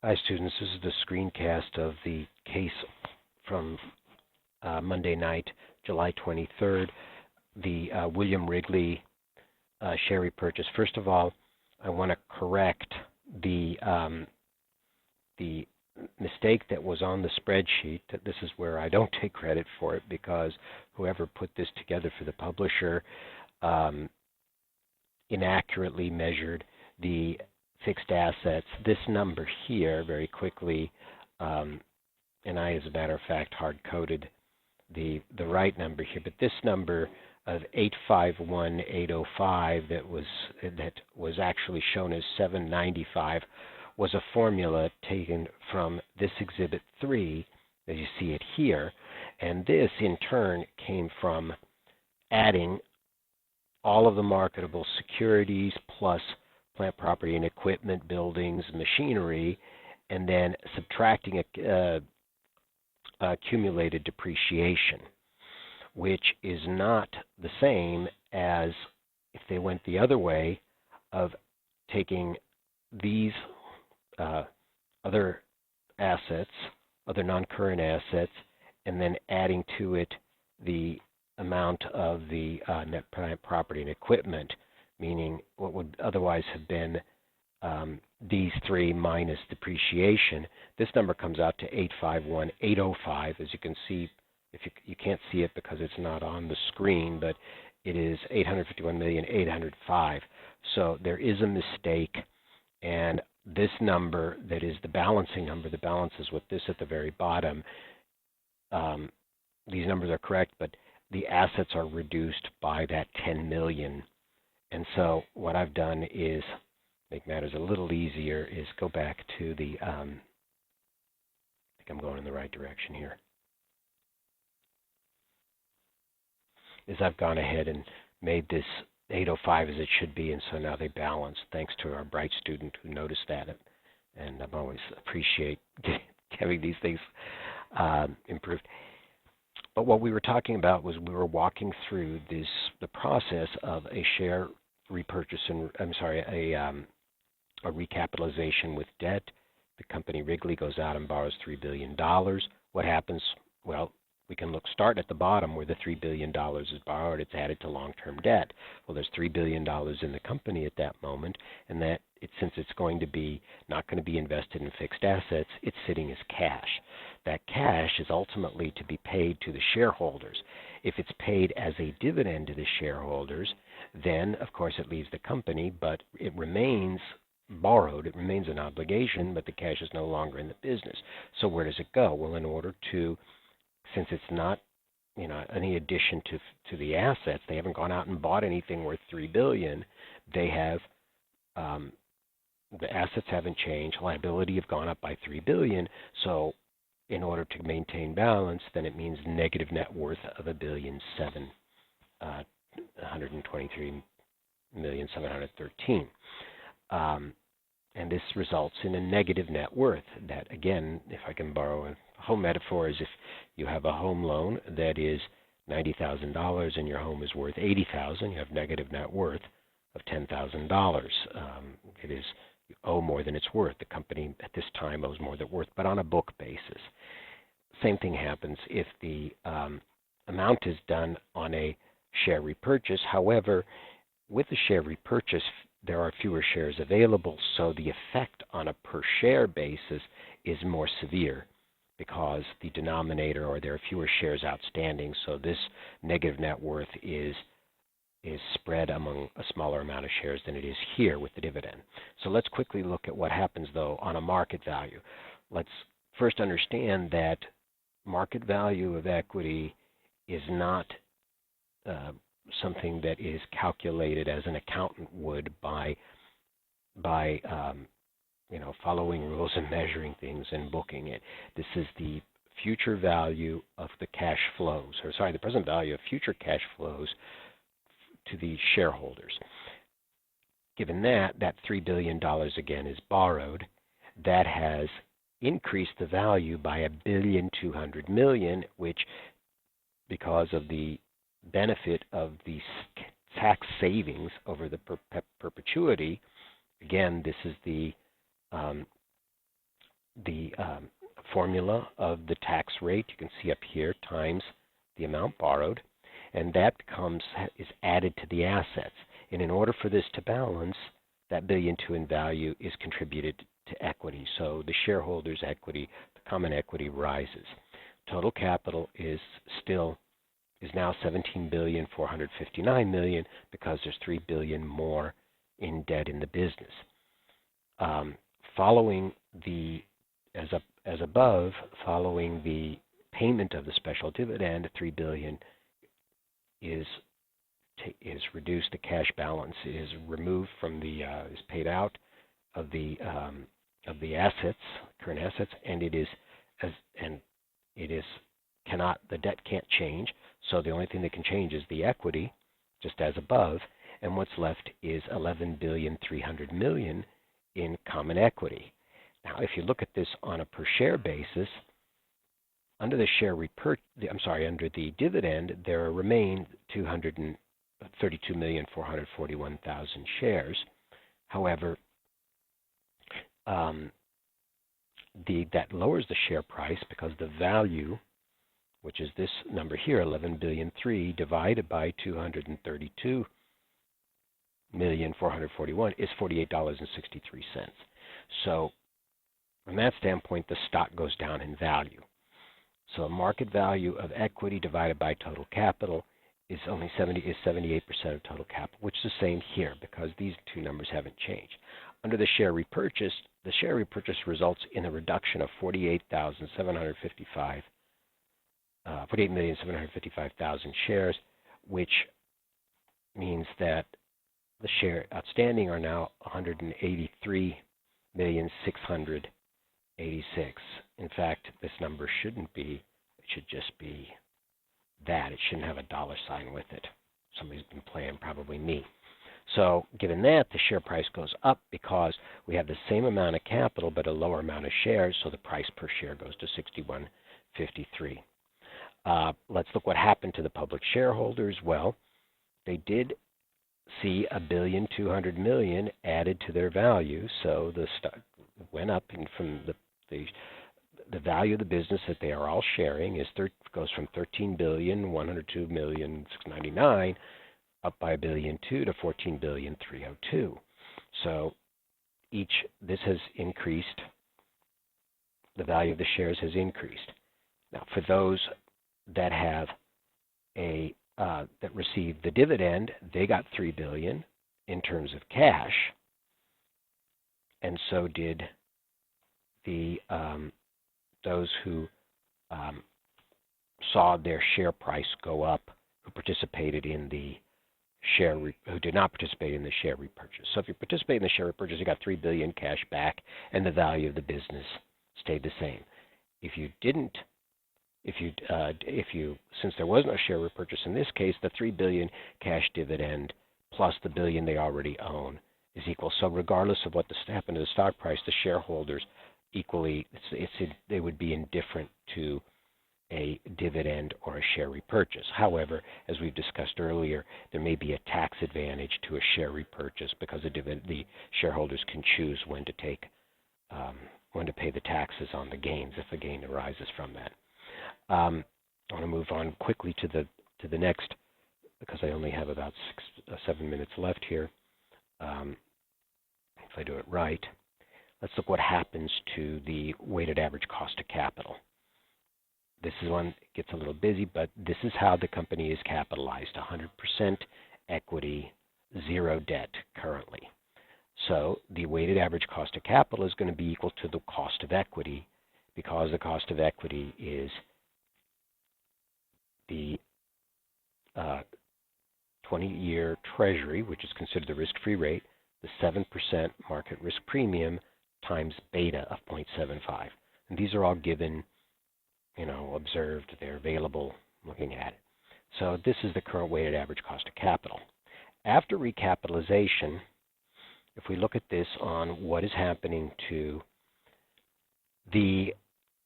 Hi, students. This is the screencast of the case from Monday night, July 23rd, the William Wrigley share repurchase. First of all, I want to correct the mistake that was on the spreadsheet. That this is where I don't take credit for it because whoever put this together for the publisher inaccurately measured the fixed assets. This number here, very quickly, and I, as a matter of fact, hard-coded the right number here, but this number of 851,805 that was actually shown as 795 was a formula taken from this Exhibit 3, as you see it here, and this in turn came from adding all of the marketable securities plus plant, property, and equipment, buildings, machinery, and then subtracting accumulated depreciation, which is not the same as if they went the other way of taking these other assets, other non-current assets, and then adding to it the amount of the net plant, property, and equipment, meaning what would otherwise have been these three minus depreciation. This number comes out to 851,805. As you can see, if you can't see it because it's not on the screen, but it is 851,805. So there is a mistake, and this number that is the balancing number, the balances with this at the very bottom, these numbers are correct, but the assets are reduced by that 10 million. And so what I've done is make matters a little easier is go back to the, I think I'm going in the right direction here, is I've gone ahead and made this 805 as it should be, and so now they balance, thanks to our bright student who noticed that. And I always appreciate having these things improved. But what we were talking about was we were walking through the process of a share repurchase, and a recapitalization with debt. The company Wrigley goes out and borrows $3 billion. What happens? Well, we can start at the bottom where the $3 billion is borrowed. It's added to long-term debt. Well, there's $3 billion in the company at that moment, and since it's not going to be invested in fixed assets, it's sitting as cash. That cash is ultimately to be paid to the shareholders. If it's paid as a dividend to the shareholders, then of course it leaves the company, but it remains borrowed. It remains an obligation, but the cash is no longer in the business. So where does it go? Well, since it's not any addition to the assets, they haven't gone out and bought anything worth $3 billion. They have the assets haven't changed. Liability have gone up by $3 billion. So in order to maintain balance, then it means negative net worth of $1,723,713. And this results in a negative net worth. That, again, if I can borrow a home metaphor, is if you have a home loan that is $90,000 and your home is worth $80,000, you have negative net worth of $10,000. It is, you owe more than it's worth. The company at this time owes more than it's worth, but on a book basis. Same thing happens if the amount is done on a share repurchase. However, with the share repurchase, there are fewer shares available, so the effect on a per share basis is more severe because the denominator, or there are fewer shares outstanding, so this negative net worth is spread among a smaller amount of shares than it is here with the dividend. So let's quickly look at what happens, though, on a market value. Let's first understand that market value of equity is not something that is calculated as an accountant would by following rules and measuring things and booking it. This is the future value of the cash flows, the present value of future cash flows to the shareholders. Given that $3 billion again is borrowed, that has increased the value by $1,200,000,000, which, because of the benefit of the tax savings over the perpetuity, again, this is the the formula of the tax rate, you can see up here, times the amount borrowed, and that is added to the assets. And in order for this to balance, that $1.2 billion in value is contributed to equity. So the shareholders' equity, the common equity, rises. Total capital is now $17.459 billion because there's $3 billion more in debt in the business. Following the payment of the special dividend, $3 billion is reduced. The cash balance is removed from is paid out of the assets, current assets, and the debt can't change. So the only thing that can change is the equity, just as above, and what's left is $11.3 billion in common equity. Now, if you look at this on a per share basis, under the dividend, there remain 232,441,000 shares. However, that lowers the share price because the value, which is this number here, $11.3 billion, divided by 232,441,000 is $48.63. So from that standpoint, the stock goes down in value. So market value of equity divided by total capital is 78% of total capital, which is the same here because these two numbers haven't changed. Under the share repurchase results in a reduction of 48,755,000 shares, which means that the share outstanding are now 183,686,000. In fact, this number shouldn't be. It should just be that. It shouldn't have a dollar sign with it. Somebody's been playing, probably me. So given that, the share price goes up because we have the same amount of capital but a lower amount of shares, so the price per share goes to $61.53. Let's look what happened to the public shareholders. Well, they did see $1.2 billion added to their value, so the stock went up, and from the value of the business that they are all sharing goes from $13,102,699 up by $1.2 billion to $14,302,000. So this has increased. The value of the shares has increased. Now, for those that have that received the dividend, they got $3 billion in terms of cash, and so did those who saw their share price go up, who did not participate in the share repurchase. So if you participate in the share repurchase, you got $3 billion cash back, and the value of the business stayed the same. If you didn't, since there was no share repurchase in this case, the $3 billion cash dividend plus the $1 billion they already own is equal. So regardless of what happened to the stock price, the shareholders equally, they would be indifferent to a dividend or a share repurchase. However, as we've discussed earlier, there may be a tax advantage to a share repurchase because the shareholders can choose when to pay the taxes on the gains if a gain arises from that. I want to move on quickly to the next, because I only have about 7 minutes left here. If I do it right, let's look what happens to the weighted average cost of capital. This is one that gets a little busy, but this is how the company is capitalized: 100% equity, 0 debt currently. So the weighted average cost of capital is going to be equal to the cost of equity, because the cost of equity is the 20-year Treasury, which is considered the risk-free rate, the 7% market risk premium times beta of 0.75. And these are all given, observed. They're available looking at it. So this is the current weighted average cost of capital. After recapitalization, if we look at this on what is happening to the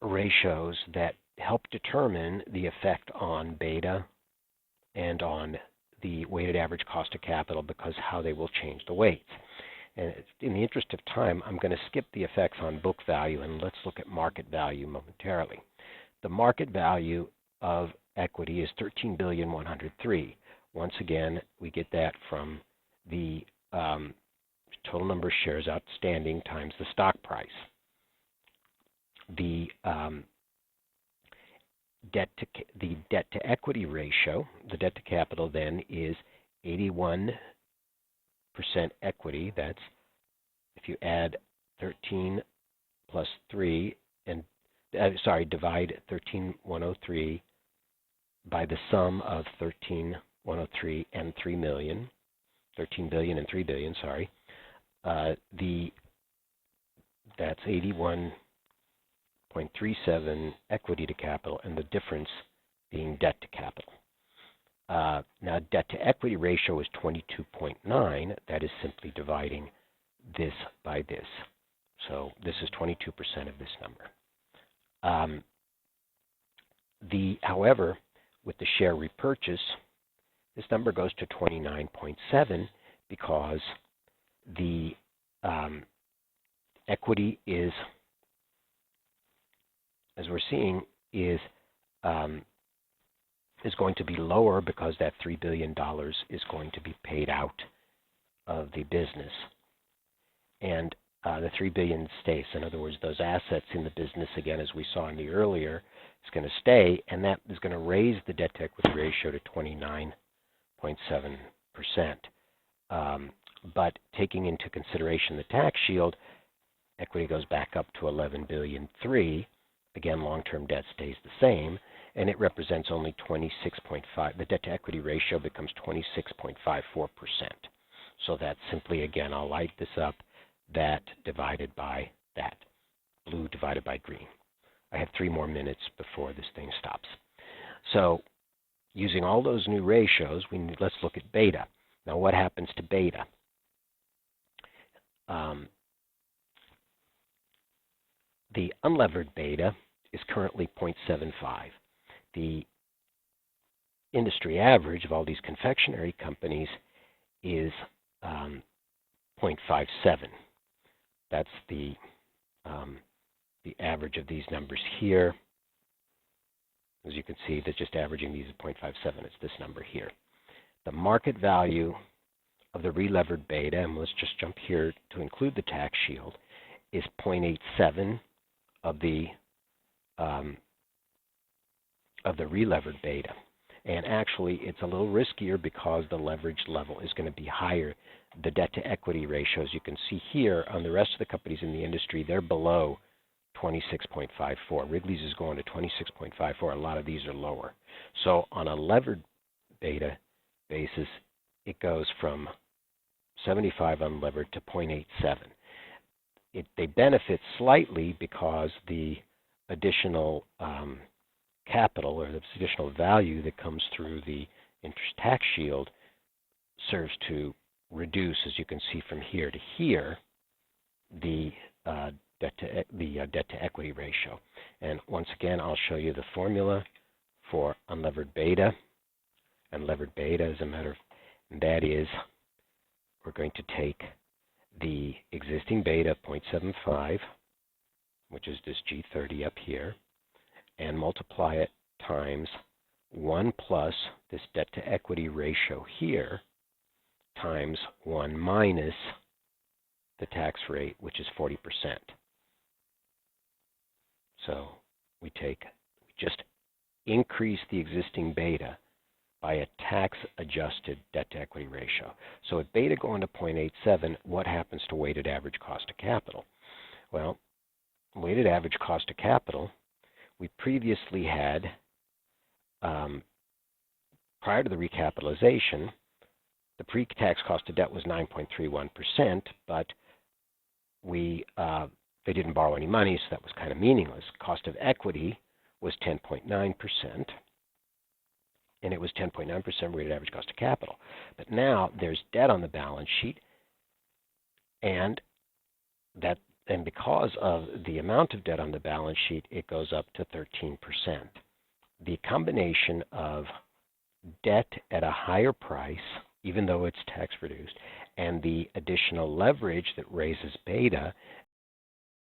ratios that help determine the effect on beta and on the weighted average cost of capital, because how they will change the weights. And in the interest of time, I'm going to skip the effects on book value and let's look at market value momentarily. The market value of equity is $13,103,000,000. Once again, we get that from the total number of shares outstanding times the stock price. The debt to equity ratio, the debt to capital then is 81% equity. That's if you add 13 plus 3 and divide 13,103 by the sum of 13,103 and 3 million, 13 billion and 3 billion, sorry. That's 81.37 equity to capital, and the difference being debt to capital. Now, debt to equity ratio is 22.9. That is simply dividing this by this. So this is 22% of this number. However, with the share repurchase, this number goes to 29.7 because the equity is, as we're seeing, is going to be lower because that $3 billion is going to be paid out of the business. And the $3 billion stays. In other words, those assets in the business, again, as we saw in the earlier, is going to stay, and that is going to raise the debt-to-equity ratio to 29.7%. But taking into consideration the tax shield, equity goes back up to $11.3 billion. Again, long-term debt stays the same, and it represents only 26.5. The debt-to-equity ratio becomes 26.54%. So that's simply, again, I'll light this up, that divided by that, blue divided by green. I have 3 more minutes before this thing stops. So using all those new ratios, let's look at beta. Now, what happens to beta? The unlevered beta is currently 0.75. The industry average of all these confectionery companies is 0.57. That's the average of these numbers here. As you can see, that's just averaging these at 0.57. It's this number here. The market value of the relevered beta, and let's just jump here to include the tax shield, is 0.87 of the relevered beta. And actually, it's a little riskier because the leverage level is going to be higher. The debt-to-equity ratio, as you can see here, on the rest of the companies in the industry, they're below 26.54. Wrigley's is going to 26.54. A lot of these are lower. So on a levered beta basis, it goes from 75 unlevered to 0.87. They benefit slightly because the additional capital or the additional value that comes through the interest tax shield serves to reduce, as you can see from here to here, the debt-to-equity ratio. And once again, I'll show you the formula for unlevered beta. Unlevered beta, as a matter of, and that is, we're going to take the existing beta 0.75, which is this G30 up here, and multiply it times 1 plus this debt-to-equity ratio here times 1 minus the tax rate, which is 40%. So we just increase the existing beta by a tax-adjusted debt-to-equity ratio. So at beta going to 0.87, what happens to weighted average cost of capital? Well, weighted average cost of capital, we previously had, prior to the recapitalization, the pre-tax cost of debt was 9.31%, but they didn't borrow any money, so that was kind of meaningless. Cost of equity was 10.9%, and it was 10.9% weighted average cost of capital. But now there's debt on the balance sheet, and because of the amount of debt on the balance sheet, it goes up to 13%. The combination of debt at a higher price, even though it's tax reduced, and the additional leverage that raises beta